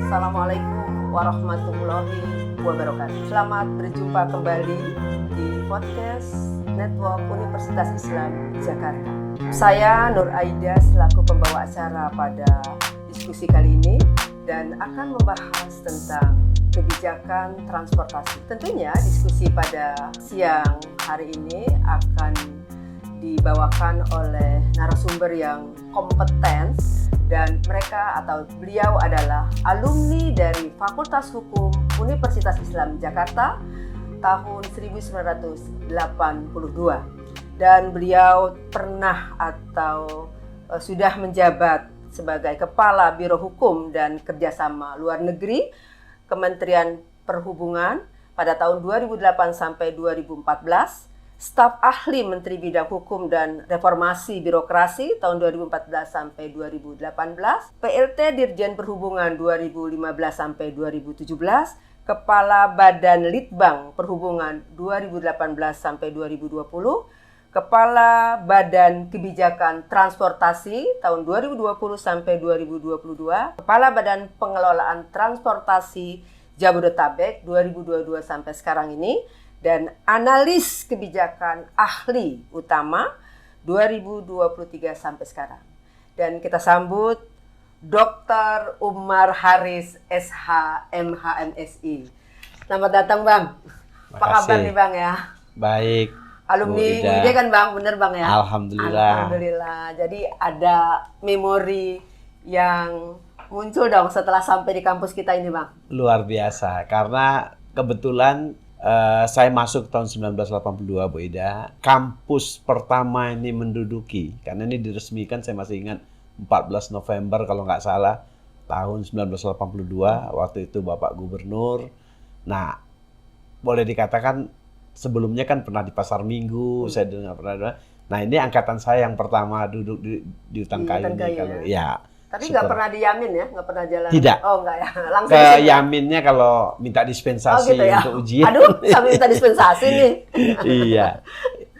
Assalamualaikum warahmatullahi wabarakatuh. Selamat berjumpa kembali di podcast Network Universitas Islam Jakarta. Saya Nur Aida selaku pembawa acara pada diskusi kali ini dan akan membahas tentang kebijakan transportasi. Tentunya diskusi pada siang hari ini akan dibawakan oleh narasumber yang kompeten dan mereka atau beliau adalah alumni dari Fakultas Hukum Universitas Islam Jakarta tahun 1982 dan beliau pernah atau sudah menjabat sebagai Kepala Biro Hukum dan Kerjasama Luar Negeri Kementerian Perhubungan pada tahun 2008 sampai 2014, staf ahli Menteri Bidang Hukum dan Reformasi Birokrasi tahun 2014 sampai 2018, PLT Dirjen Perhubungan 2015 sampai 2017, Kepala Badan Litbang Perhubungan 2018 sampai 2020, Kepala Badan Kebijakan Transportasi tahun 2020 sampai 2022, Kepala Badan Pengelolaan Transportasi Jabodetabek 2022 sampai sekarang ini, dan analis kebijakan ahli utama 2023 sampai sekarang. Dan kita sambut Dr. Umar Haris SH MHMSI. Selamat datang Bang. Apa kabar nih Bang ya? Baik. Alumni UID kan Bang, bener Bang ya? Alhamdulillah. Alhamdulillah. Jadi ada memori yang muncul dong setelah sampai di kampus kita ini Bang. Luar biasa, karena kebetulan saya masuk tahun 1982, Bu Ida. Kampus pertama ini menduduki, karena ini diresmikan saya masih ingat 14 November kalau nggak salah tahun 1982. Waktu itu Bapak Gubernur. Nah, boleh dikatakan sebelumnya kan pernah di Pasar Minggu, saya dengar pernah. Nah, ini angkatan saya yang pertama duduk di Hutan Kayu ini kalau ya. Tapi nggak pernah di Yamin ya? Nggak pernah jalan? Tidak. Oh nggak ya? Langsung ke Yaminnya kalau minta dispensasi gitu ya? untuk ujian. Aduh, sampai minta dispensasi nih. Iya.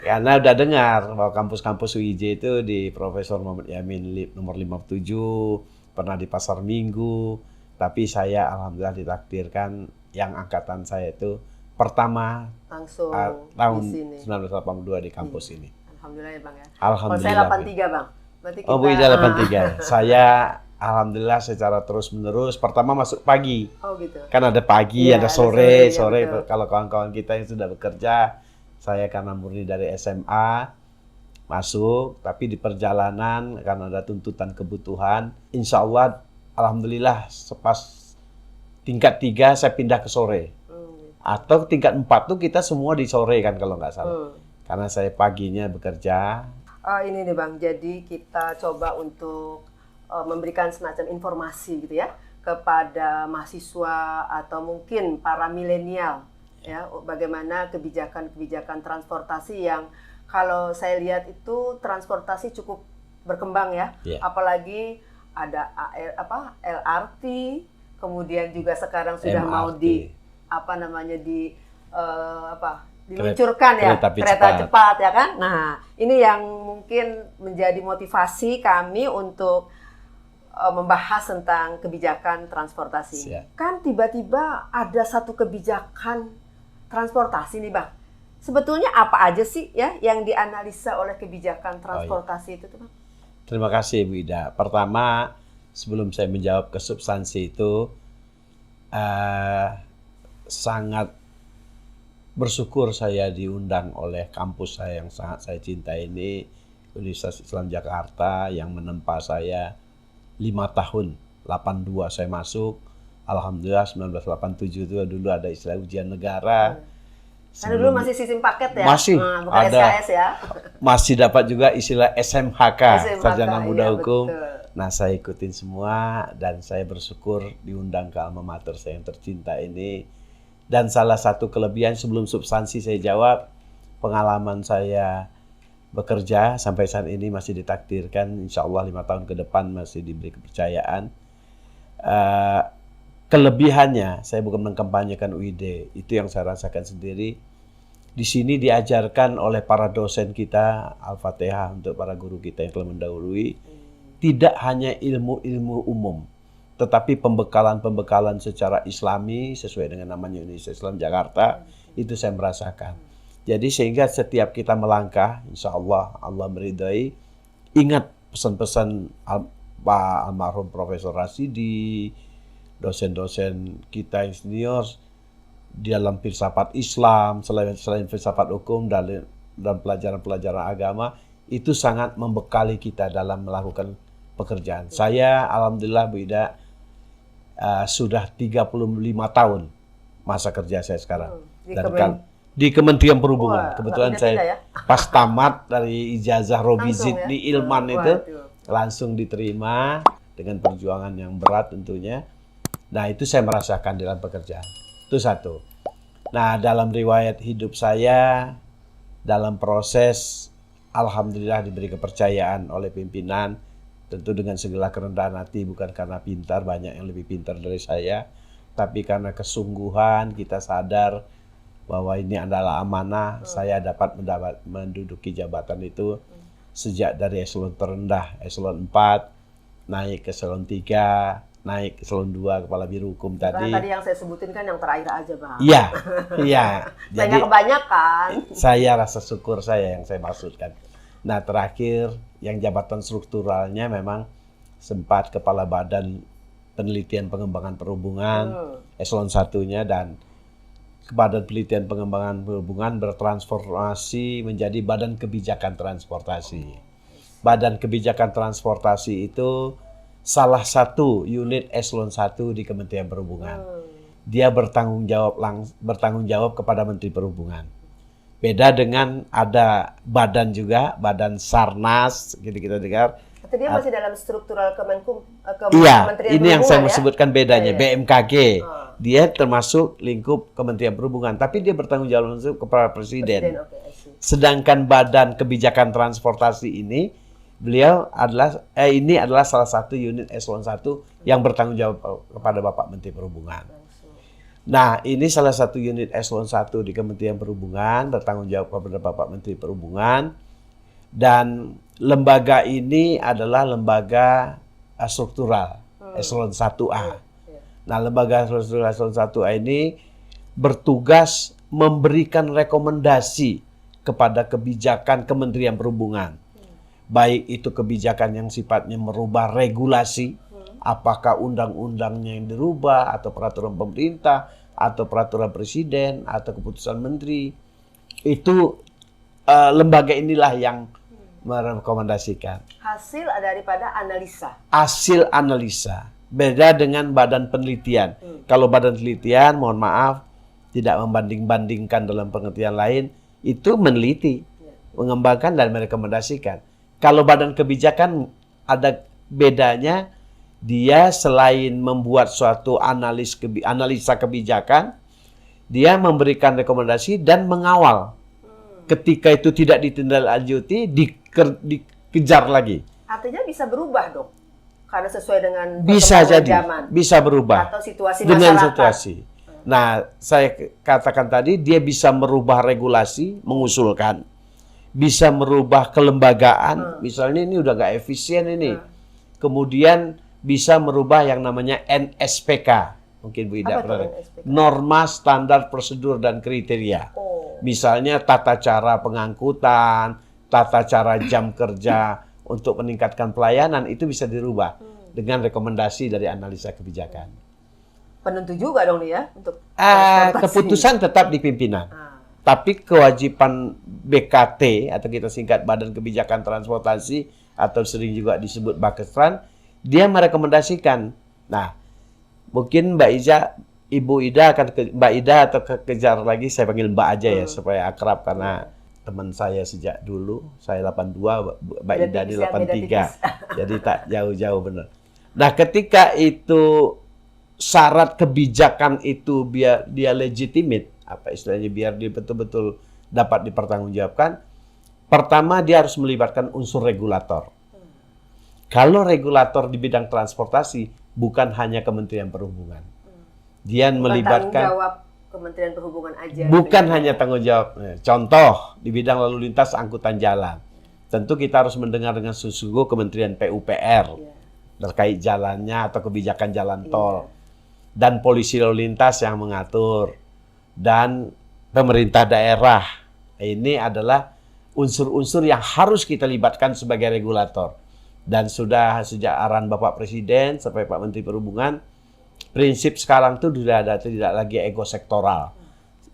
Karena udah dengar bahwa kampus-kampus UIJ itu di Profesor Muhammad Yamin nomor 57, pernah di Pasar Minggu. Tapi saya alhamdulillah ditakdirkan yang angkatan saya itu pertama langsung tahun di sini. 1982 di kampus ini. Alhamdulillah ya Bang ya. Alhamdulillah. Kalau saya 83 Bang. Berarti kita, Bu Ida 83. Saya alhamdulillah secara terus-menerus pertama masuk pagi. Oh gitu. Kan ada pagi, Ya, ada sore. ya, Kalau kawan-kawan kita yang sudah bekerja, saya karena murni dari SMA masuk, tapi di perjalanan karena ada tuntutan kebutuhan, insya Allah alhamdulillah pas tingkat 3 saya pindah ke sore. Atau tingkat 4 tuh kita semua di sore kan kalau nggak salah. Karena saya paginya bekerja. Ini nih Bang, jadi kita coba untuk memberikan semacam informasi gitu ya kepada mahasiswa atau mungkin para milenial ya, bagaimana kebijakan-kebijakan transportasi yang kalau saya lihat itu transportasi cukup berkembang ya. Apalagi ada LRT, kemudian juga sekarang sudah MRT. mau diluncurkan ya kereta cepat ya kan. Nah, ini yang mungkin menjadi motivasi kami untuk membahas tentang kebijakan transportasi. Kan tiba-tiba ada satu kebijakan transportasi nih Bang. Sebetulnya apa aja sih ya yang dianalisa oleh kebijakan transportasi itu tuh Bang? Terima kasih Bu Ida. Pertama, sebelum saya menjawab ke substansi itu, sangat bersyukur saya diundang oleh kampus saya yang sangat saya cintai ini, Universitas Islam Jakarta, yang menempa saya 5 tahun. 82 saya masuk. Alhamdulillah 1987 itu dulu ada istilah ujian negara. Karena dulu masih sistem paket ya? Masih bukan ada. SKS ya? Masih dapat juga istilah SMHK, Sarjana Muda Hukum. Betul. Nah, saya ikutin semua dan saya bersyukur diundang ke alma mater saya yang tercinta ini. Dan salah satu kelebihan sebelum substansi saya jawab, pengalaman saya bekerja sampai saat ini masih ditakdirkan, insya Allah 5 tahun ke depan masih diberi kepercayaan. Kelebihannya, saya bukan mengkampanyekan UID, itu yang saya rasakan sendiri. Di sini diajarkan oleh para dosen kita, Al-Fatihah untuk para guru kita yang telah mendahului, tidak hanya ilmu-ilmu umum, tetapi pembekalan secara Islami sesuai dengan namanya Indonesia Islam Jakarta itu saya merasakan. Jadi sehingga setiap kita melangkah, insya Allah Allah meridai. Ingat pesan-pesan Pak almarhum Profesor Rasidi, dosen-dosen kita yang senior di dalam filsafat Islam, selain filsafat hukum dan pelajaran-pelajaran agama, itu sangat membekali kita dalam melakukan pekerjaan. Saya alhamdulillah Bu Ida sudah 35 tahun masa kerja saya sekarang. Di Kementerian Perhubungan. Kebetulan saya pas tamat dari ijazah Robizid di Ilman itu langsung diterima dengan perjuangan yang berat tentunya. Nah, itu saya merasakan dalam pekerjaan. Itu satu. Nah, dalam riwayat hidup saya, dalam proses alhamdulillah diberi kepercayaan oleh pimpinan, tentu dengan segala kerendahan hati, bukan karena pintar, banyak yang lebih pintar dari saya, tapi karena kesungguhan kita sadar bahwa ini adalah amanah. Saya dapat menduduki jabatan itu sejak dari eselon terendah, eselon 4, naik ke eselon 3, naik ke eselon 2, Kepala Biro Hukum tadi. Tadi yang saya sebutin kan yang terakhir aja, Bang. Iya, iya. Jadi kebanyakan. Saya rasa syukur saya yang saya maksudkan. Nah, terakhir yang jabatan strukturalnya memang sempat Kepala Badan Penelitian Pengembangan Perhubungan, eselon 1-nya, dan Badan Penelitian Pengembangan Perhubungan bertransformasi menjadi Badan Kebijakan Transportasi. Badan Kebijakan Transportasi itu salah satu unit eselon 1 di Kementerian Perhubungan. Dia bertanggung jawab kepada Menteri Perhubungan. Beda dengan ada badan juga, Badan Sarnas, gitu kita dengar. Atau dia masih dalam struktural Kemenkum, iya, Kementerian ini yang saya ya? sebutkan bedanya, BMKG. Dia termasuk lingkup Kementerian Perhubungan, tapi dia bertanggung jawab langsung kepada Presiden. Sedangkan Badan Kebijakan Transportasi ini, ini adalah salah satu unit eselon 1 yang bertanggung jawab kepada Bapak Menteri Perhubungan. Nah, ini salah satu unit eselon 1 di Kementerian Perhubungan, bertanggung jawab kepada Bapak Menteri Perhubungan. Dan lembaga ini adalah lembaga struktural, eselon 1A. Nah, lembaga struktural eselon 1A ini bertugas memberikan rekomendasi kepada kebijakan Kementerian Perhubungan. Baik itu kebijakan yang sifatnya merubah regulasi, apakah undang-undangnya yang dirubah, atau peraturan pemerintah, atau peraturan presiden, atau keputusan menteri. Itu lembaga inilah yang merekomendasikan. Hasil daripada analisa. Hasil analisa. Beda dengan badan penelitian. Kalau badan penelitian, mohon maaf, tidak membanding-bandingkan dalam pengertian lain, itu meneliti, mengembangkan dan merekomendasikan. Kalau badan kebijakan ada bedanya, dia selain membuat suatu analisa kebijakan, dia memberikan rekomendasi dan mengawal. Ketika itu tidak ditindaklanjuti, dikejar lagi. Artinya bisa berubah dong, karena sesuai dengan bisa jadi zaman. Bisa berubah atau situasi dengan masyarakat. Situasi. Nah, saya katakan tadi dia bisa merubah regulasi, mengusulkan, bisa merubah kelembagaan. Misalnya ini udah nggak efisien ini, kemudian bisa merubah yang namanya NSPK. Mungkin Bu Ida pernah. Norma Standar Prosedur dan Kriteria. Misalnya tata cara pengangkutan, tata cara jam kerja untuk meningkatkan pelayanan, itu bisa dirubah dengan rekomendasi dari analisa kebijakan. Penentu juga dong nih ya untuk keputusan tetap di pimpinan. Tapi kewajiban BKT atau kita singkat Badan Kebijakan Transportasi atau sering juga disebut Bakestran, dia merekomendasikan. Nah, mungkin Ibu Ida akan Mbak Ida atau kejar lagi, saya panggil Mbak aja ya supaya akrab karena teman saya sejak dulu. Saya 82, Mbak Ida di 83. Jadi tak jauh-jauh benar. Nah, ketika itu syarat kebijakan itu biar dia legitimate, apa istilahnya, biar dia betul-betul dapat dipertanggungjawabkan, pertama dia harus melibatkan unsur regulator. Kalau regulator di bidang transportasi bukan hanya Kementerian Perhubungan. Dia melibatkan tanggung jawab Kementerian Perhubungan aja. Bukan hanya tanggung jawab. Contoh di bidang lalu lintas angkutan jalan. Tentu kita harus mendengar dengan sungguh-sungguh Kementerian PUPR. terkait jalannya atau kebijakan jalan tol, dan polisi lalu lintas yang mengatur, dan pemerintah daerah. Ini adalah unsur-unsur yang harus kita libatkan sebagai regulator. Dan sudah sejak arahan Bapak Presiden sampai Pak Menteri Perhubungan, prinsip sekarang itu tidak lagi ego sektoral.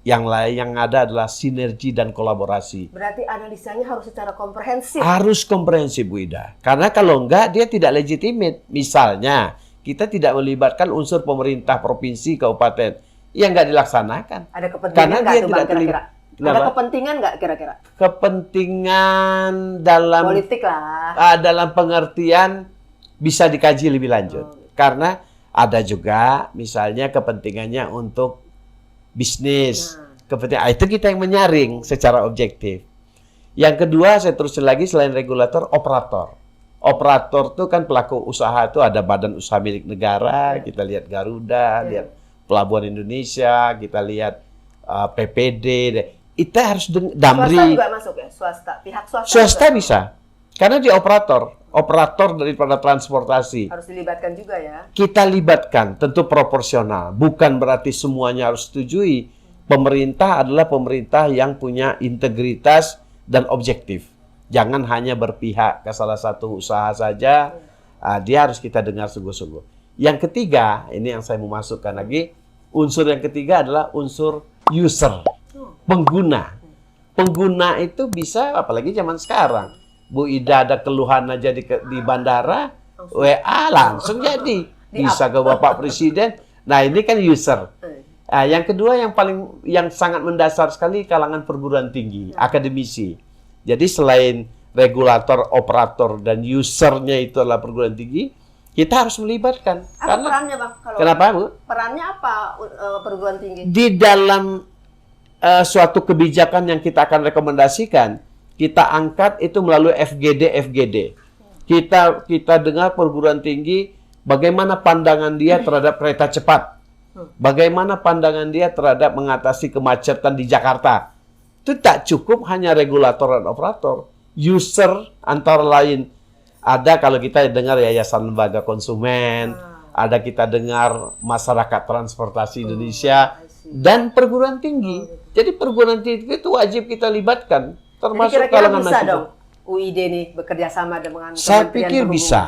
Yang ada adalah sinergi dan kolaborasi. Berarti analisanya harus secara komprehensif. Harus komprehensif, Bu Ida. Karena kalau enggak, dia tidak legitimate. Misalnya, kita tidak melibatkan unsur pemerintah provinsi, kabupaten, yang enggak dilaksanakan. Ada kepentingan Karena nggak dia tuh, tidak Bang, kira-kira? Ada Kenapa? kepentingan nggak kira-kira? Kepentingan dalam Politik lah. dalam pengertian bisa dikaji lebih lanjut. Karena ada juga misalnya kepentingannya untuk bisnis. Kepentingan itu kita yang menyaring secara objektif. Yang kedua, saya terusin lagi, selain regulator, operator. Operator itu kan pelaku usaha, itu ada badan usaha milik negara, kita lihat Garuda, lihat Pelabuhan Indonesia, kita lihat PPD, itu harus Damri. Swasta juga masuk ya? Swasta, pihak swasta. Swasta juga bisa, karena dia operator daripada transportasi. harus dilibatkan juga ya. Kita libatkan, tentu proporsional. Bukan berarti semuanya harus setujui. Pemerintah adalah pemerintah yang punya integritas dan objektif. Jangan hanya berpihak ke salah satu usaha saja. Dia harus kita dengar sungguh-sungguh. Yang ketiga, ini yang saya mau masukkan lagi. Unsur yang ketiga adalah unsur user, pengguna. Pengguna itu bisa, apalagi zaman sekarang. Bu Ida ada keluhan aja di bandara, WA langsung jadi. Bisa ke Bapak Presiden. Nah, ini kan user. Yang kedua yang sangat mendasar sekali, kalangan perguruan tinggi, akademisi. Jadi selain regulator, operator, dan usernya itu adalah perguruan tinggi, kita harus melibatkan. Apa perannya, Bang? Kenapa, Bu? Perannya apa perguruan tinggi? Di dalam suatu kebijakan yang kita akan rekomendasikan, kita angkat itu melalui FGD. Kita dengar perguruan tinggi, bagaimana pandangan dia terhadap kereta cepat. Bagaimana pandangan dia terhadap mengatasi kemacetan di Jakarta. Itu tak cukup hanya regulator dan operator. User antara lain. Ada kalau kita dengar Yayasan Lembaga Konsumen. Ada kita dengar Masyarakat Transportasi Indonesia. Dan perguruan tinggi. Jadi perguruan tinggi itu wajib kita libatkan. Termasuk Jadi kira-kira kalangan bisa mahasiswa. dong UID nih bekerja sama dengan Saya Kementerian pikir Perhubungan. bisa.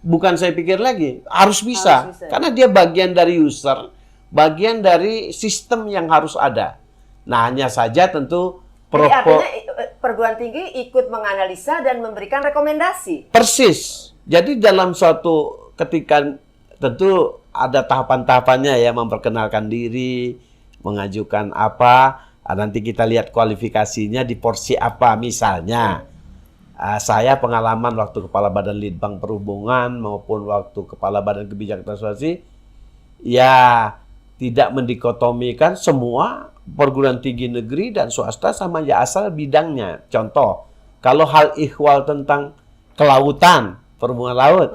Bukan saya pikir lagi, harus bisa. Harus bisa. Karena dia bagian dari user, bagian dari sistem yang harus ada. Nah, hanya saja tentu Jadi artinya perguruan tinggi ikut menganalisa dan memberikan rekomendasi. persis. Jadi dalam suatu ketika tentu ada tahapan-tahapannya ya, memperkenalkan diri, mengajukan apa, nanti kita lihat kualifikasinya di porsi apa misalnya. Saya pengalaman waktu Kepala Badan Litbang Perhubungan maupun waktu Kepala Badan Kebijakan Transportasi, ya tidak mendikotomikan semua perguruan tinggi negeri dan swasta sama ya asal bidangnya. Contoh, kalau hal ihwal tentang kelautan, perhubungan laut,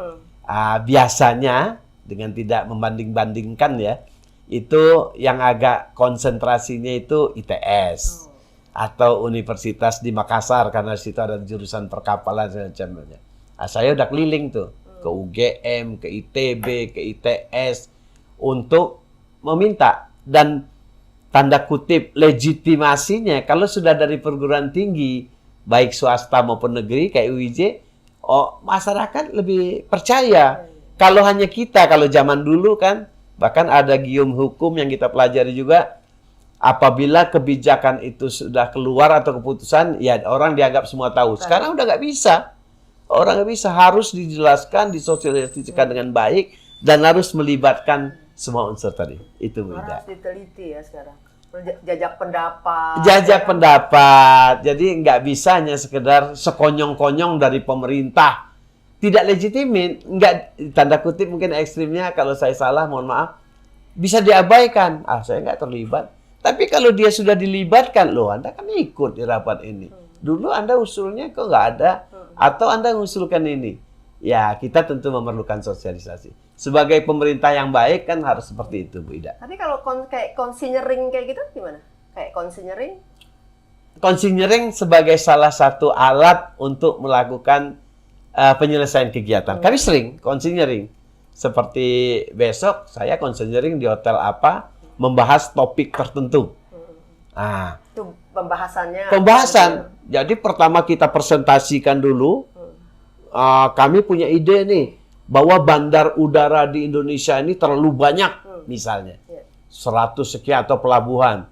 biasanya dengan tidak membanding-bandingkan ya, itu yang agak konsentrasinya itu ITS. Atau universitas di Makassar, karena di situ ada jurusan perkapalan dan macamnya. Saya udah keliling tuh ke UGM, ke ITB, ke ITS untuk meminta, dan tanda kutip legitimasinya kalau sudah dari perguruan tinggi baik swasta maupun negeri kayak UIJ, masyarakat lebih percaya. Kalau hanya kita, kalau zaman dulu kan bahkan ada gium hukum yang kita pelajari juga. Apabila kebijakan itu sudah keluar atau keputusan, ya orang dianggap semua tahu. Sekarang udah nggak bisa. Orang nggak bisa, harus dijelaskan, disosialisasikan dengan baik, dan harus melibatkan semua unsur tadi. Itu beda. Harus diteliti ya sekarang. Jajak pendapat. Jajak pendapat. Jadi nggak bisa hanya sekedar sekonyong-konyong dari pemerintah. Tidak legitimit, nggak, tanda kutip mungkin ekstrimnya, kalau saya salah mohon maaf, bisa diabaikan. Saya nggak terlibat. Tapi kalau dia sudah dilibatkan, loh Anda kan ikut di rapat ini. Dulu Anda usulnya kok nggak ada, atau Anda mengusulkan ini. Ya, kita tentu memerlukan sosialisasi. Sebagai pemerintah yang baik kan harus seperti itu, Bu Ida. Tapi kalau kayak konsinyering kayak gitu gimana? Kayak konsinyering? Konsinyering sebagai salah satu alat untuk melakukan penyelesaian kegiatan. Kami sering konseling. Seperti besok saya konseling di hotel apa, membahas topik tertentu. Nah, Itu pembahasannya. pembahasan. Jadi pertama kita presentasikan dulu. Kami punya ide nih bahwa bandar udara di Indonesia ini terlalu banyak, misalnya 100 sekian atau pelabuhan.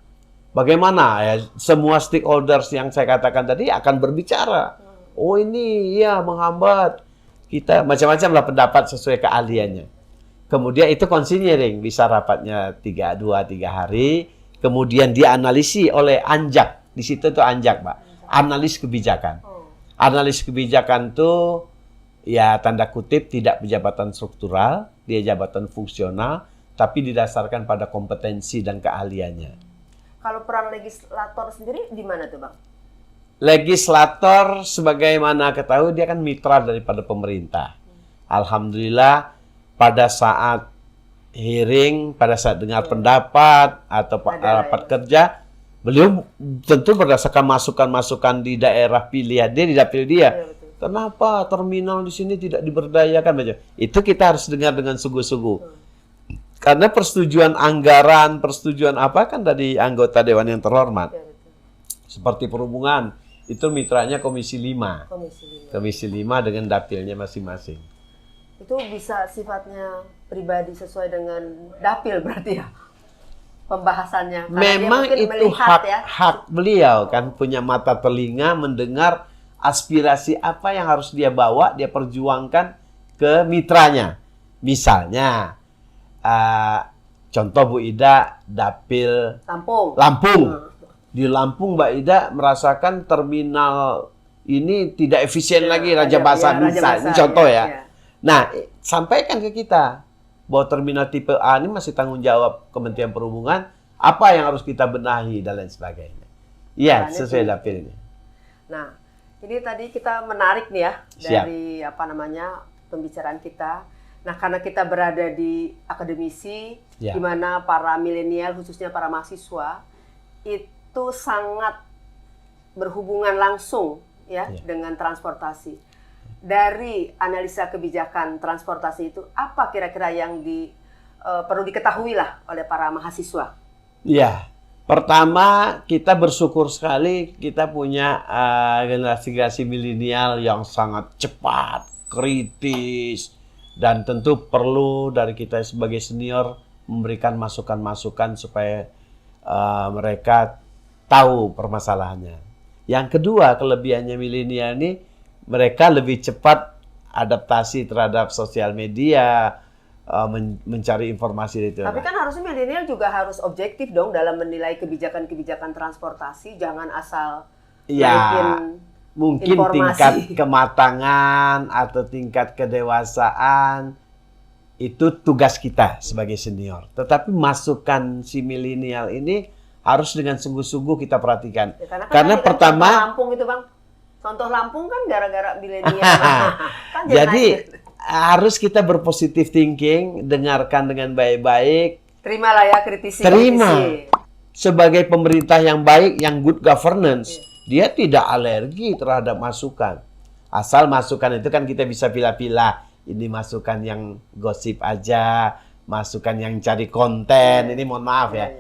Bagaimana ya? Semua stakeholders yang saya katakan tadi akan berbicara. Oh ini ya menghambat. Kita macam-macam lah pendapat sesuai keahliannya. Kemudian itu konseling, bisa rapatnya 2-3 hari. Kemudian dianalisi oleh Anjak. Di situ tuh Anjak, Pak. Analis kebijakan. Analis kebijakan tuh ya tanda kutip tidak jabatan struktural, dia jabatan fungsional, tapi didasarkan pada kompetensi dan keahliannya. Kalau peran legislator sendiri di mana tuh, Bang? Legislator sebagaimana ketahui dia kan mitra daripada pemerintah. Alhamdulillah pada saat hearing, pada saat dengar pendapat atau rapat kerja, beliau tentu berdasarkan masukan-masukan di daerah pilihan dia, di dapil dia. Kenapa terminal di sini tidak diberdayakan? Itu kita harus dengar dengan sungguh-sungguh. Karena persetujuan anggaran, persetujuan apa kan dari anggota Dewan yang terhormat. Seperti perhubungan, itu mitranya Komisi 5. Komisi 5 dengan dapilnya masing-masing. Itu bisa sifatnya pribadi sesuai dengan dapil berarti ya? Pembahasannya. Karena memang itu melihat, hak beliau kan punya mata telinga mendengar aspirasi apa yang harus dia bawa, dia perjuangkan ke mitranya. Misalnya, contoh Bu Ida, dapil Lampung. Di Lampung Mbak Ida merasakan terminal ini tidak efisien lagi, Raja Basah misalnya. Ini contoh ya. Nah, sampaikan ke kita bahwa terminal tipe A ini masih tanggung jawab Kementerian Perhubungan, apa yang harus kita benahi dan lain sebagainya. Iya, sesuai dapilnya. Nah, ini tadi kita menarik nih ya dari pembicaraan kita. Nah, karena kita berada di akademisi, di mana para milenial khususnya para mahasiswa itu sangat berhubungan langsung dengan transportasi. Dari analisa kebijakan transportasi itu, apa kira-kira yang perlu diketahui lah oleh para mahasiswa? Ya, pertama kita bersyukur sekali kita punya generasi milenial yang sangat cepat, kritis, dan tentu perlu dari kita sebagai senior memberikan masukan-masukan supaya mereka tahu permasalahannya. Yang kedua, kelebihannya milenial ini, mereka lebih cepat adaptasi terhadap sosial media, mencari informasi itu. Tapi kan harusnya milenial juga harus objektif dong dalam menilai kebijakan-kebijakan transportasi, jangan asal mungkin informasi. Tingkat kematangan atau tingkat kedewasaan itu tugas kita sebagai senior. Tetapi masukan si milenial ini harus dengan sungguh-sungguh kita perhatikan. Ya, karena pertama Lampung itu Bang, contoh Lampung kan gara-gara milenial. Kan jadi harus kita berpositif thinking, dengarkan dengan baik-baik. Terimalah ya kritisi. Terima. Sebagai pemerintah yang baik, yang good governance, dia tidak alergi terhadap masukan. Asal masukan itu kan kita bisa pilih-pilih. Ini masukan yang gosip aja, masukan yang cari konten. Ini mohon maaf ya.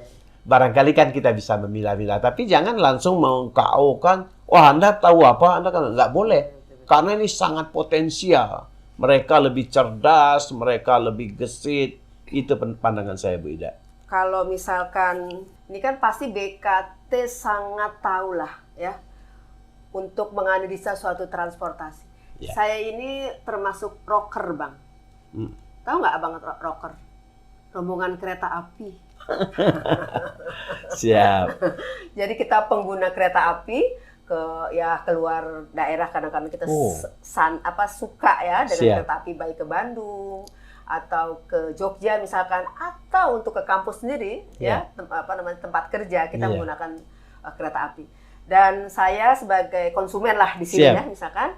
Barangkali kan kita bisa memilah-milah, tapi jangan langsung mengKO-kan, wah Anda tahu apa, Anda kan nggak boleh. Karena ini sangat potensial. Mereka lebih cerdas, mereka lebih gesit. Itu pandangan saya, Bu Ida. Kalau misalkan, ini kan pasti BKT sangat tahu lah ya, untuk menganalisa suatu transportasi. Ya. Saya ini termasuk rocker, Bang. Tahu nggak Abang rocker? Rombongan kereta api. Siap. Jadi kita pengguna kereta api keluar daerah, kadang-kadang kita suka ya dengan kereta api, baik ke Bandung atau ke Jogja misalkan, atau untuk ke kampus sendiri tempat kerja kita menggunakan kereta api. Dan saya sebagai konsumen lah di sini ya misalkan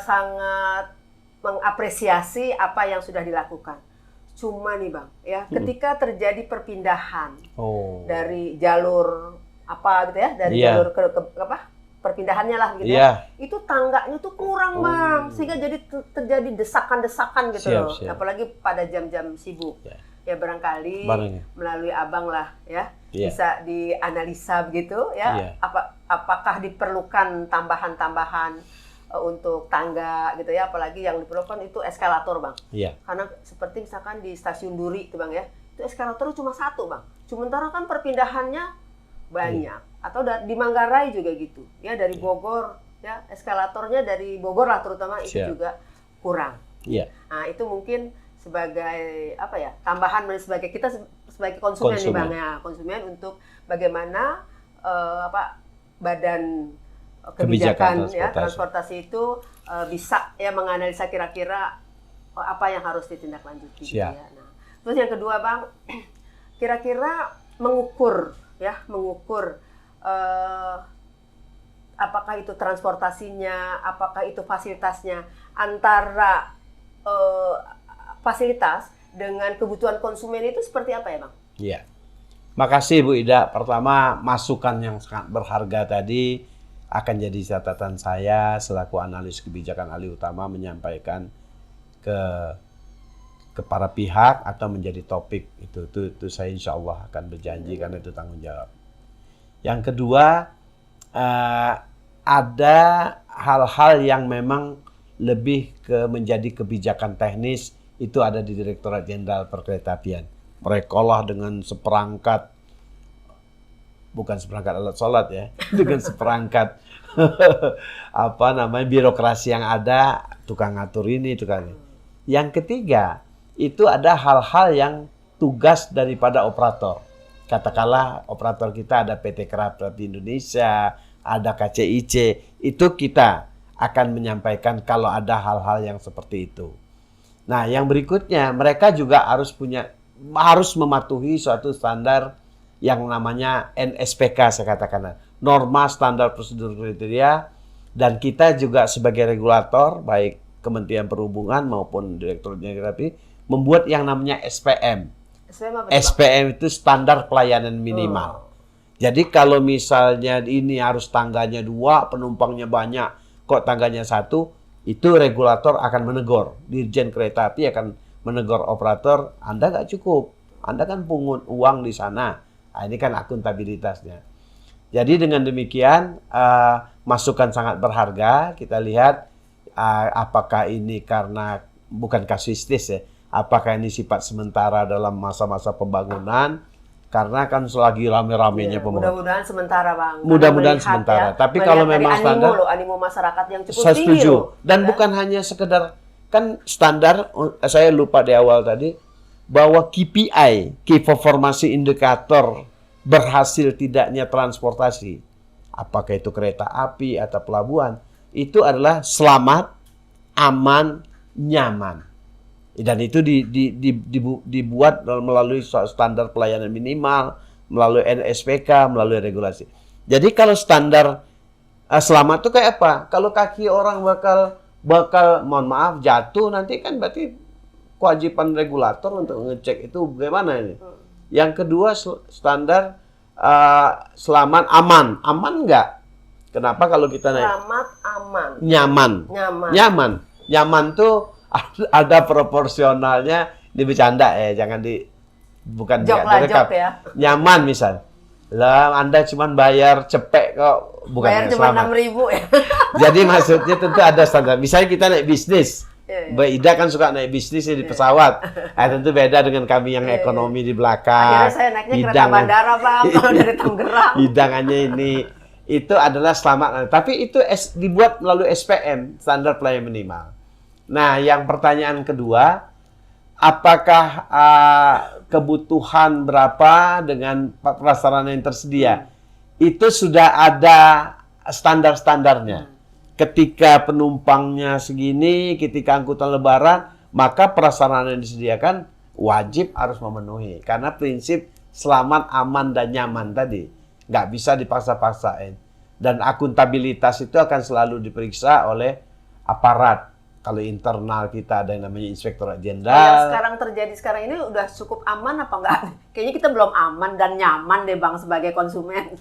sangat mengapresiasi apa yang sudah dilakukan. Cuma nih Bang, ya ketika terjadi perpindahan dari jalur jalur perpindahannya lah gitu Iya. ya. Itu tangganya tuh kurang Bang, sehingga jadi terjadi desakan-desakan gitu Siap, loh. siap. Apalagi pada jam-jam sibuk. Ya. Ya barangkali Barangnya. melalui Abang lah ya, Iya. bisa dianalisa begitu ya. Iya. Apakah diperlukan tambahan-tambahan untuk tangga gitu ya, apalagi yang diperlukan itu eskalator Bang. Iya. Karena seperti misalkan di stasiun Duri itu Bang ya, itu eskalator cuma satu Bang. Sementara kan perpindahannya banyak. Atau di Manggarai juga gitu. Ya dari Bogor ya, eskalatornya dari Bogor lah terutama itu Siap. juga kurang. Iya. Nah, itu mungkin sebagai apa ya? Tambahan sebagai kita sebagai konsumen nih Bang ya, konsumen untuk bagaimana badan kebijakan ya transportasi itu bisa ya menganalisa kira-kira apa yang harus ditindaklanjuti. Siap. Ya. Nah, terus yang kedua Bang, kira-kira mengukur apakah itu transportasinya, apakah itu fasilitasnya, antara fasilitas dengan kebutuhan konsumen itu seperti apa ya Bang? Iya. Makasih Bu Ida. Pertama, masukan yang sangat berharga tadi akan jadi catatan saya selaku analis kebijakan ahli utama menyampaikan ke para pihak atau menjadi topik itu saya insya Allah akan berjanji karena itu tanggung jawab. Yang kedua, ada hal-hal yang memang lebih menjadi kebijakan teknis, itu ada di Direktorat Jenderal Perkeretaapian. Mereka olah dengan seperangkat, bukan seperangkat alat sholat ya, dengan seperangkat birokrasi yang ada, tukang ngatur ini, tukang ini. Yang ketiga, itu ada hal-hal yang tugas daripada operator. Katakanlah operator kita ada PT Kereta Api Indonesia, ada KCIC, itu kita akan menyampaikan kalau ada hal-hal yang seperti itu. Nah, yang berikutnya mereka juga harus mematuhi suatu standar yang namanya NSPK, saya katakan, norma standar prosedur kriteria, dan kita juga sebagai regulator baik Kementerian Perhubungan maupun Direktorat Jenderal Kereta Api membuat yang namanya SPM. SPM itu standar pelayanan minimal. Jadi kalau misalnya ini harus tangganya 2, penumpangnya banyak, kok tangganya 1, itu regulator akan menegur. Dirjen Kereta Api akan menegur operator, Anda nggak cukup, Anda kan pungut uang di sana. Nah, ini kan akuntabilitasnya. Jadi dengan demikian, masukan sangat berharga. Kita lihat apakah ini karena bukan kasuistis ya, apakah ini sifat sementara dalam masa-masa pembangunan, karena kan selagi rame-ramenya pembangunan. Mudah-mudahan sementara Bang. Mudah-mudahan sementara. Ya, tapi kalau memang standar, animo masyarakat yang cukup saya tinggi setuju. Dan ya? bukan hanya sekedar, kan standar, saya lupa di awal tadi, bahwa KPI, Key Performance Indicator, berhasil tidaknya transportasi, apakah itu kereta api atau pelabuhan, itu adalah selamat, aman, nyaman. Dan itu dibuat melalui standar pelayanan minimal, melalui NSPK, melalui regulasi. Jadi kalau standar selamat itu kayak apa? Kalau kaki orang bakal mohon maaf jatuh, nanti kan berarti kewajiban regulator untuk ngecek itu bagaimana ini. Yang kedua standar selamat aman. Aman enggak? Kenapa kalau kita naik? Selamat aman. Nyaman. Nyaman tuh ada proporsionalnya, ini bercanda ya, jangan bukan jok ya. Nyaman misal. Lah Anda cuma bayar cepek kok, bukan bayar cuma 6.000 ya. Jadi maksudnya tentu ada standar. Misalnya kita naik bisnis. Mbak Ida kan suka naik bisnis di pesawat. Tentu beda dengan kami yang ekonomi di belakang. Akhirnya saya naiknya kereta bandara Bang, kalau dari Tangerang. Hidangannya ini. Itu adalah selamat. Tapi itu dibuat melalui SPM, standar pelayanan minimal. Nah, yang pertanyaan kedua, apakah kebutuhan berapa dengan prasarana yang tersedia? Itu sudah ada standar-standarnya. Ketika penumpangnya segini, ketika angkutan lebaran, maka prasarana yang disediakan wajib harus memenuhi. Karena prinsip selamat, aman, dan nyaman tadi. Nggak bisa dipaksa-paksain. Dan akuntabilitas itu akan selalu diperiksa oleh aparat. Kalau internal kita ada yang namanya Inspektorat Jenderal. Yang sekarang terjadi sekarang ini udah cukup aman apa enggak? Kayaknya kita belum aman dan nyaman deh Bang sebagai konsumen.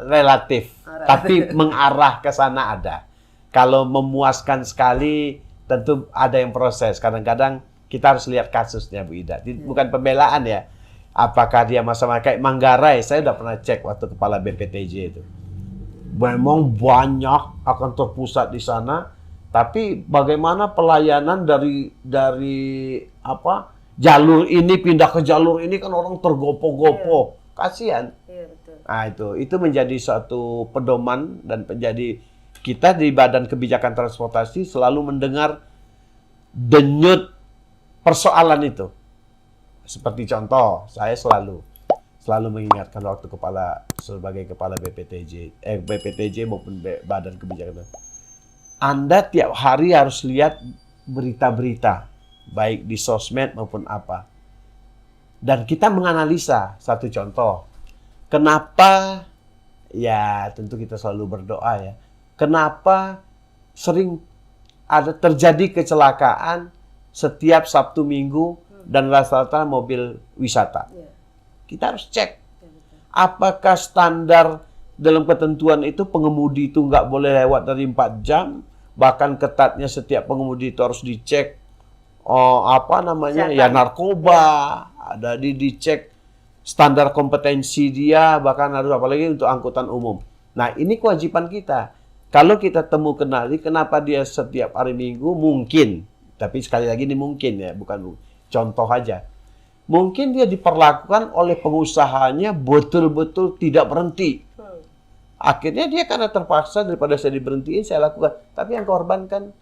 Relatif. Tapi mengarah ke sana ada. Kalau memuaskan sekali, tentu ada yang proses. Kadang-kadang kita harus lihat kasusnya, Bu Ida. Bukan pembelaan ya. Apakah dia masalah kayak Manggarai? Saya udah pernah cek waktu kepala BPTJ itu. Memang banyak akan terpusat di sana, tapi bagaimana pelayanan dari apa jalur ini pindah ke jalur ini kan orang tergopoh-gopoh, kasihan. Iya, betul. Nah itu menjadi suatu pedoman dan menjadi kita di Badan Kebijakan Transportasi selalu mendengar denyut persoalan itu. Seperti contoh, saya selalu mengingatkan waktu sebagai kepala BPTJ maupun Badan Kebijakan. Anda tiap hari harus lihat berita-berita, baik di sosmed maupun apa. Dan kita menganalisa, satu contoh, kenapa, ya tentu kita selalu berdoa ya, kenapa sering ada terjadi kecelakaan setiap Sabtu Minggu dan rata-rata mobil wisata. Kita harus cek, apakah standar dalam ketentuan itu pengemudi itu nggak boleh lewat dari 4 jam, bahkan ketatnya setiap pengemudi itu harus dicek, ya narkoba, ada dicek standar kompetensi dia, bahkan harus apalagi untuk angkutan umum. Nah ini kewajiban kita. Kalau kita temu kenali, kenapa dia setiap hari Minggu mungkin, tapi sekali lagi ini mungkin ya, bukan contoh aja. Mungkin dia diperlakukan oleh pengusahanya betul-betul tidak berhenti. Akhirnya dia karena terpaksa daripada saya diberhentiin, saya lakukan. Tapi yang korban kan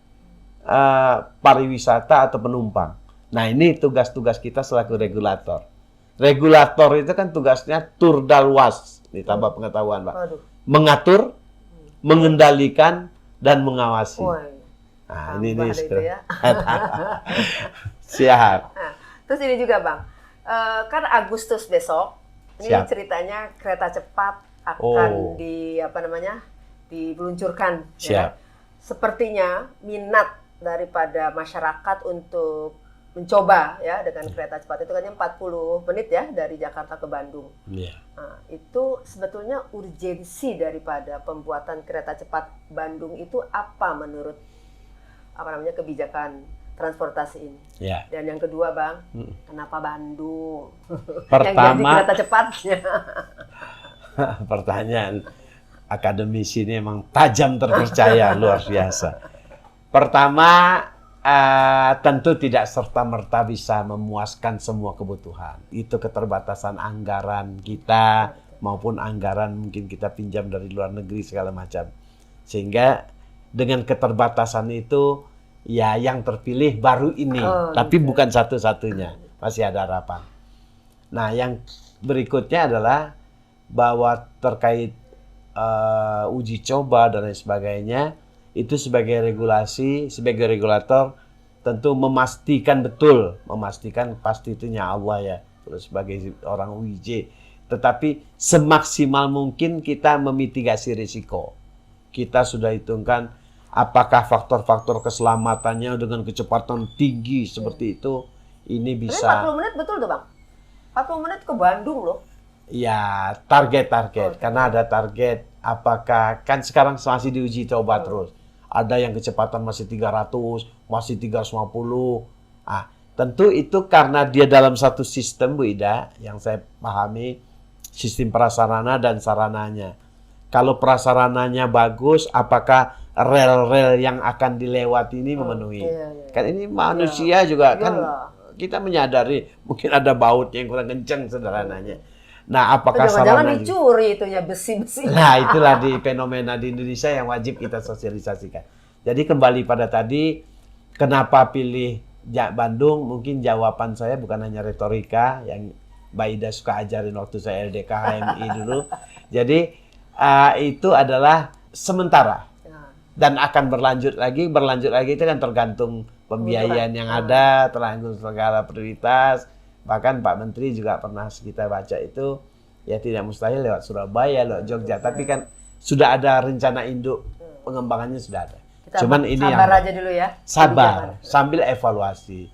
pariwisata atau penumpang. Nah ini tugas-tugas kita selaku regulator. Regulator itu kan tugasnya turdalwas, ditambah pengetahuan Pak. Mengatur, mengendalikan, dan mengawasi. Nah ini ya. Siap. Nah, terus ini juga Bang, kan Agustus besok, ini ceritanya kereta cepat akan diluncurkan. Siap. Ya. Sepertinya minat daripada masyarakat untuk mencoba ya dengan kereta cepat itu kan 40 menit ya dari Jakarta ke Bandung. Yeah. Nah, itu sebetulnya urgensi daripada pembuatan kereta cepat Bandung itu apa menurut kebijakan transportasi ini? Yeah. Dan yang kedua Bang, kenapa Bandung? Pertama, yang jadi kereta cepatnya. Pertanyaan akademisi ini emang tajam terpercaya, luar biasa. Pertama, tentu tidak serta-merta bisa memuaskan semua kebutuhan. Itu keterbatasan anggaran kita maupun anggaran mungkin kita pinjam dari luar negeri segala macam. Sehingga dengan keterbatasan itu ya yang terpilih baru ini, tapi bukan satu-satunya. Masih ada harapan. Nah, yang berikutnya adalah bahwa terkait uji coba dan lain sebagainya, itu sebagai regulasi, sebagai regulator tentu memastikan pasti itunya Allah ya, terus sebagai orang UIJ. Tetapi semaksimal mungkin kita memitigasi risiko. Kita sudah hitungkan apakah faktor-faktor keselamatannya dengan kecepatan tinggi seperti itu, ini bisa. 40 menit betul tuh Bang? 40 menit ke Bandung loh. Ya, target. Karena ada target, apakah, kan sekarang masih diuji coba terus. Ada yang kecepatan masih 300, masih 350. Tentu itu karena dia dalam satu sistem, Bu Ida, yang saya pahami, sistem prasarana dan sarananya. Kalau prasarananya bagus, apakah rel-rel yang akan dilewati ini memenuhi? Kan ini manusia juga kan, kita menyadari mungkin ada baut yang kurang kencang sederhananya. Nah, apakah jangan dicuri itu ya besi-besi. Nah, itulah di fenomena di Indonesia yang wajib kita sosialisasikan. Jadi kembali pada tadi, kenapa pilih Bandung? Mungkin jawaban saya bukan hanya retorika yang Mbak Ida suka ajarin waktu saya LDK HMI dulu. Jadi itu adalah sementara dan akan berlanjut lagi itu kan tergantung pembiayaan yang ada, tergantung segala prioritas. Bahkan Pak Menteri juga pernah kita baca itu, ya tidak mustahil lewat Surabaya, lewat Jogja. Tapi kan sudah ada rencana induk pengembangannya sudah ada. Cuman ini sabar aja dulu ya. Sabar, sambil evaluasi.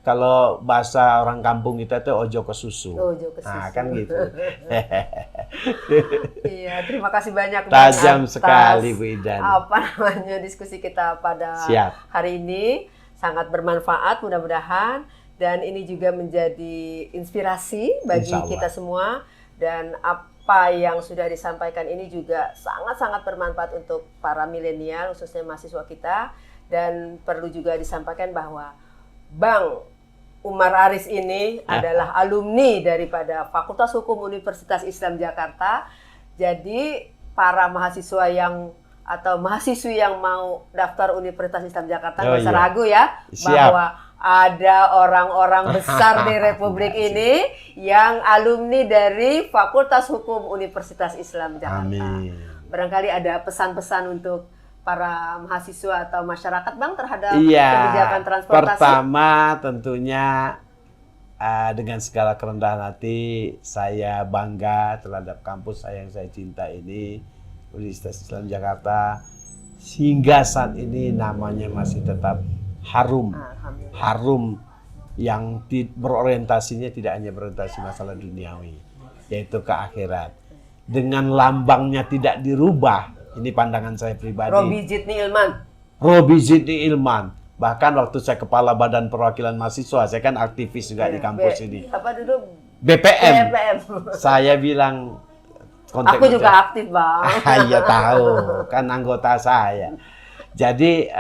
Kalau bahasa orang kampung kita itu ojo ke susu. Ojo ke susu. Nah, kan gitu. Iya, terima kasih banyak Bang Tajam atas sekali Bu Ida. diskusi kita pada Siap. hari ini. Sangat bermanfaat mudah-mudahan, dan ini juga menjadi inspirasi bagi Insya Allah. kita semua, dan apa yang sudah disampaikan ini juga sangat-sangat bermanfaat untuk para milenial khususnya mahasiswa kita, dan perlu juga disampaikan bahwa Bang Umar Aris ini adalah alumni daripada Fakultas Hukum Universitas Islam Jakarta. Jadi para mahasiswa atau mahasiswi yang mau daftar Universitas Islam Jakarta nggak usah ragu ya, bahwa ada orang-orang besar di Republik ini yang alumni dari Fakultas Hukum Universitas Islam Jakarta. Amin. Barangkali ada pesan-pesan untuk para mahasiswa atau masyarakat Bang terhadap kebijakan transportasi? Pertama tentunya dengan segala kerendahan hati saya bangga terhadap kampus saya yang saya cinta ini, Universitas Islam Jakarta. Hingga saat ini namanya masih tetap harum. Harum yang berorientasinya tidak hanya berorientasi masalah duniawi, yaitu ke akhirat. Dengan lambangnya tidak dirubah. Ini pandangan saya pribadi. Robi Jidni Ilman. Robi Jidni Ilman. Bahkan waktu saya kepala Badan Perwakilan Mahasiswa, saya kan aktivis juga di kampus ini. Apa dulu? BPM. Saya bilang aku juga aktif Bang. Iya tahu, kan anggota saya. Jadi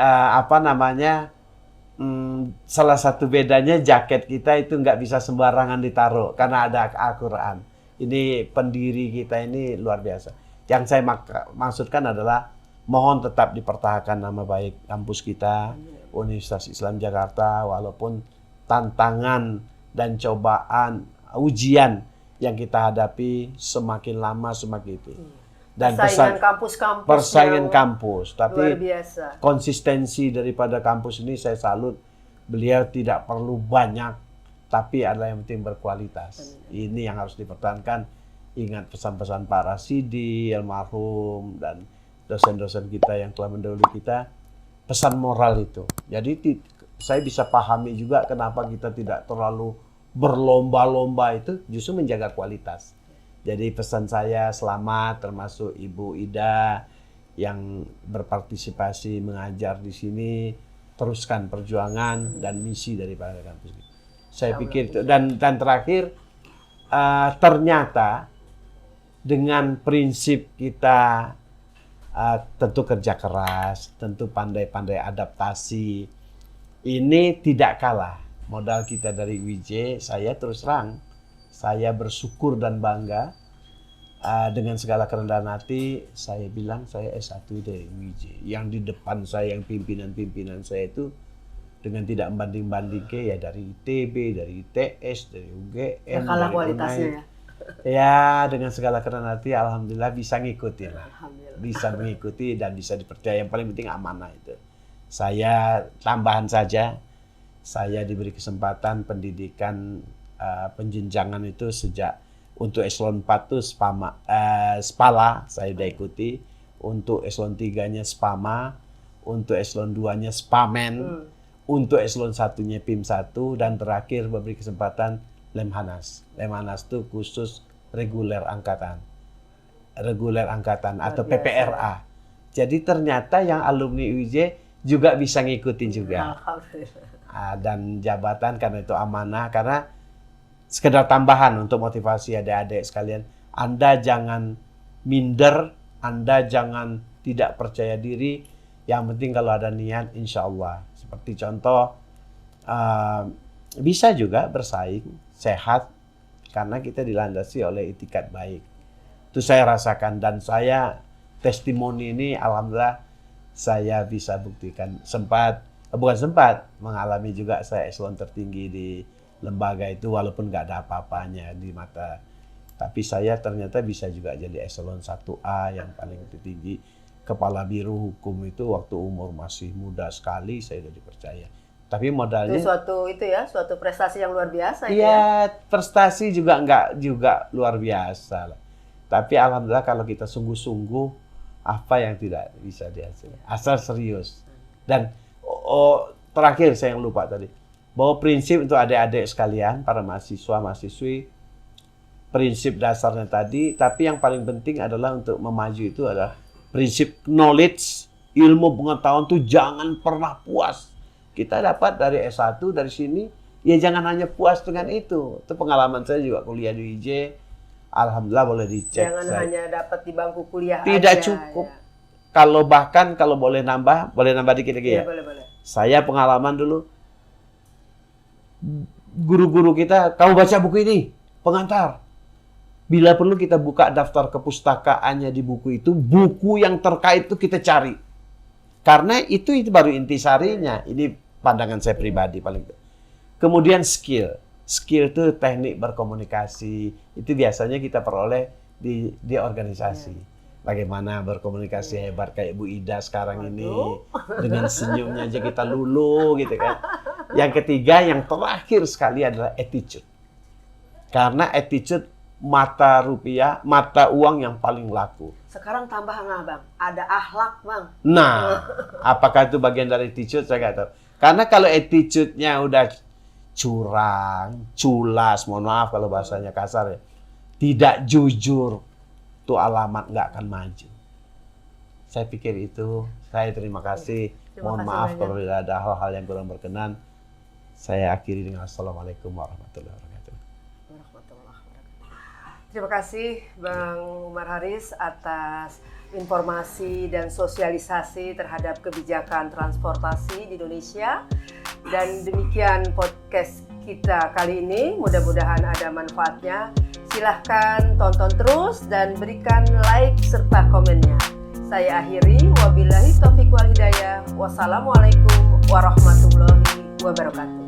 salah satu bedanya jaket kita itu nggak bisa sembarangan ditaruh karena ada Al-Quran. Ini pendiri kita ini luar biasa. Yang saya maksudkan adalah mohon tetap dipertahankan nama baik kampus kita, Universitas Islam Jakarta, walaupun tantangan dan cobaan, ujian yang kita hadapi semakin lama semakin itu. Dan persaingan kampus, tapi luar biasa. Konsistensi daripada kampus ini saya salut. Beliau tidak perlu banyak, tapi adalah yang penting berkualitas. Ini yang harus dipertahankan. Ingat pesan-pesan Pak Rasidi, almarhum, dan dosen-dosen kita yang telah mendahului kita, pesan moral itu. Jadi saya bisa pahami juga kenapa kita tidak terlalu berlomba-lomba, itu justru menjaga kualitas. Jadi pesan saya selamat, termasuk Ibu Ida yang berpartisipasi mengajar di sini, teruskan perjuangan dan misi daripada kampus. Saya pikir itu. Dan terakhir, ternyata dengan prinsip kita tentu kerja keras, tentu pandai-pandai adaptasi, ini tidak kalah. Modal kita dari WIJ, saya terus terang, saya bersyukur dan bangga dengan segala kerendahan hati. Saya bilang saya S1 dari WIJ. Yang di depan saya, yang pimpinan-pimpinan saya itu dengan tidak membanding-banding ya dari ITB, dari ITS, dari UGM, kalah kualitasnya ya. Ya, dengan segala kerendahan hati, alhamdulillah bisa ngikutin lah. Bisa mengikuti dan bisa dipercaya. Yang paling penting amanah itu. Saya tambahan saja, saya diberi kesempatan pendidikan penjenjangan itu sejak untuk eselon 4 itu SPALA saya udah ikuti, untuk eselon 3-nya SPAMA, untuk eselon 2-nya SPAMEN, untuk eselon 1-nya PIM 1, dan terakhir memberi kesempatan Lemhanas. Lemhanas itu khusus reguler angkatan atau PPRA. Jadi ternyata yang alumni UIJ juga bisa ngikutin juga. Dan jabatan karena itu amanah, karena sekedar tambahan untuk motivasi adik-adik sekalian, Anda jangan minder, Anda jangan tidak percaya diri, yang penting kalau ada niat insya Allah. Seperti contoh, bisa juga bersaing, sehat, karena kita dilandasi oleh itikat baik. Itu saya rasakan, dan saya testimoni ini alhamdulillah saya bisa buktikan. Bukan sempat, mengalami juga saya eselon tertinggi di lembaga itu walaupun nggak ada apa-apanya di mata. Tapi saya ternyata bisa juga jadi eselon 1A yang paling tertinggi. Kepala Biro Hukum itu waktu umur masih muda sekali saya sudah dipercaya. Tapi modalnya itu suatu prestasi yang luar biasa. Iya, prestasi juga juga luar biasa lah. Tapi alhamdulillah kalau kita sungguh-sungguh, apa yang tidak bisa dihasilkan. Asal serius. Dan terakhir saya yang lupa tadi, bahwa prinsip untuk adik-adik sekalian, para mahasiswa, mahasiswi, prinsip dasarnya tadi, tapi yang paling penting adalah untuk memaju itu adalah prinsip knowledge, ilmu pengetahuan tuh jangan pernah puas. Kita dapat dari S1 dari sini, ya jangan hanya puas dengan itu. Itu pengalaman saya juga kuliah di IJ, alhamdulillah boleh dicek. Jangan hanya dapat di bangku kuliah tidak aja. cukup. Ya. Kalau bahkan kalau boleh nambah dikit lagi ya. Boleh, boleh. Saya pengalaman dulu, guru-guru kita, kamu baca buku ini, pengantar. Bila perlu kita buka daftar kepustakaannya di buku itu, buku yang terkait itu kita cari. Karena itu baru intisarinya. Ini pandangan saya pribadi paling. Kemudian skill. Skill itu teknik berkomunikasi. Itu biasanya kita peroleh di organisasi. Bagaimana berkomunikasi hebat kayak Bu Ida sekarang ini. Dengan senyumnya aja kita luluh gitu kan. Yang ketiga, yang terakhir sekali adalah attitude. Karena attitude mata rupiah, mata uang yang paling laku. Sekarang tambah nggak Bang? Ada akhlak Bang. Nah, apakah itu bagian dari attitude? Saya nggak tahu. Karena kalau attitude-nya udah curang, culas, mohon maaf kalau bahasanya kasar ya, tidak jujur, tuh alamat nggak akan maju. Saya pikir itu. Saya terima kasih. Mohon maaf kalau ada hal-hal yang kurang berkenan. Saya akhiri dengan Assalamualaikum warahmatullahi wabarakatuh. Terima kasih Bang Umar Haris atas informasi dan sosialisasi terhadap kebijakan transportasi di Indonesia. Dan demikian podcast kita kali ini. Mudah-mudahan ada manfaatnya. Silahkan tonton terus dan berikan like serta komennya. Saya akhiri. Wabillahi taufiq wal hidayah. Wassalamualaikum warahmatullahi wabarakatuh.